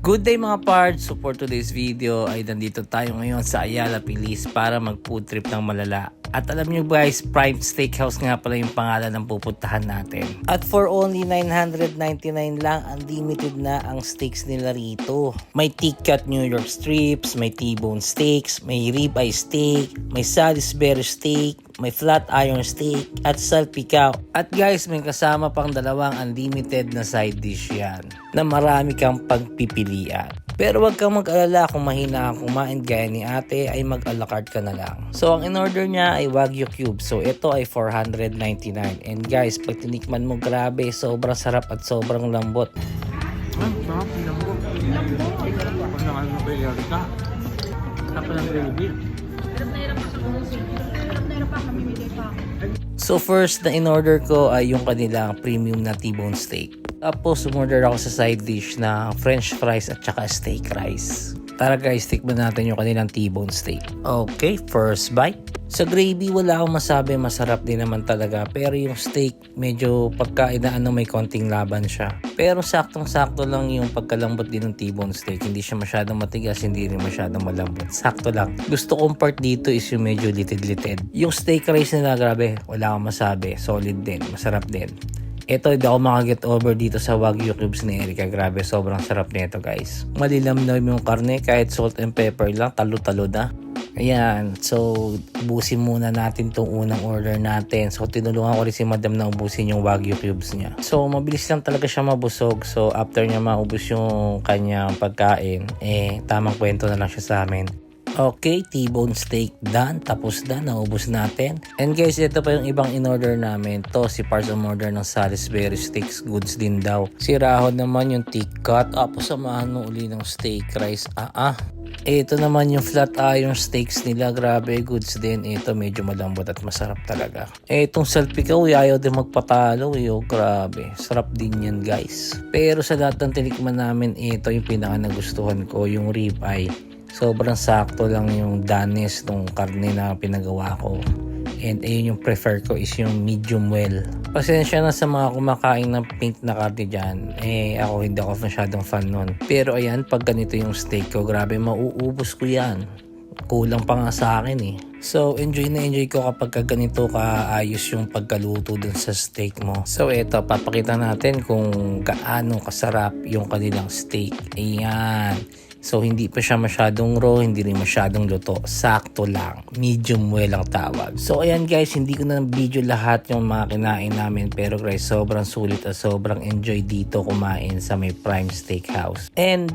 Good day mga pards! So for today's video ay nandito tayo ngayon sa Ayala Pilis para mag food trip ng malala. At alam nyo guys, Prime Steakhouse nga pala yung pangalan ng pupuntahan natin. At for only 999 lang, unlimited na ang steaks nila rito. May thick-cut New York strips, may T-bone steaks, may ribeye steak, may Salisbury steak, may flat iron steak, at salpicao. At guys, may kasama pang dalawang unlimited na side dish yan na marami kang pagpipilian. Pero wag kang mag-alala kung mahina kang kumain gaya ni ate ay mag-a-la carte ka na lang. So ang in-order niya ay Wagyu Cube. So ito ay 499. And guys, pag tinikman mo grabe, sobrang sarap at sobrang lambot. Sarap, lambot. Pag nakalimutan ka, sarap ng gravy. So first na in-order ko ay yung kanilang premium na T-bone steak. Tapos umorder ako sa side dish na french fries at saka steak rice. Tara guys, tikman natin yung kanilang T-bone steak. Okay, first bite. Sa gravy wala akong masabi, masarap din naman talaga. Pero yung steak, medyo pagkain na may konting laban siya. Pero saktong-sakto lang yung pagkalambot din ng T-bone steak. Hindi siya masyadong matigas, hindi rin masyadong malambot. Sakto lang. Gusto kong part dito is yung medyo litid-litid. Yung steak rice nila, grabe, wala akong masabi. Solid din, masarap din. Ito, hindi ako makaget over dito sa Wagyu Cubes ni Erica. Grabe, sobrang sarap nito guys. Malilamnam yung karne, kahit salt and pepper lang, talo-talo na. Ayan, so ubusin muna natin tong unang order natin. So tinulungan ko rin si madam na ubusin yung Wagyu Cubes niya. So mabilis lang talaga siya mabusog. So after niya maubos yung kanyang pagkain, tamang kwento na lang siya sa amin. Okay, T-bone steak done. Tapos na, naubos natin. And guys, ito pa yung ibang in-order namin. To, si Parts umorder ng Salisbury steaks. Goods din daw. Si Rahon naman yung thick cut. Tapos samahan mo uli ng steak rice. Ito naman yung flat iron steaks nila. Grabe, goods din. Ito medyo malambot at masarap talaga. Itong salpicao, ayaw din magpatalo. Grabe, sarap din yan guys. Pero sa lahat ng tinikman namin, ito yung pinaka nagustuhan ko. Yung ribeye. Sobrang sakto lang yung danis ng karne na pinagawa ko. And ayun yung prefer ko is yung medium well. Pasensya na sa mga kumakain ng pink na karne dyan. Ako hindi ako masyadong fan nun. Pero ayan, pag ganito yung steak ko, grabe mauubos ko yan. Kulang pa nga sa akin So enjoy na enjoy ko kapag ganito kaayos yung pagkaluto dun sa steak mo. So eto, papakita natin kung gaano kasarap yung kanilang steak. Ayan. So hindi pa siya masyadong raw, hindi rin masyadong luto. Sakto lang. Medium well ang tawag. So ayan guys, hindi ko na video lahat yung mga kinain namin. Pero guys, sobrang sulit at sobrang enjoy dito kumain sa may Prime Steakhouse. And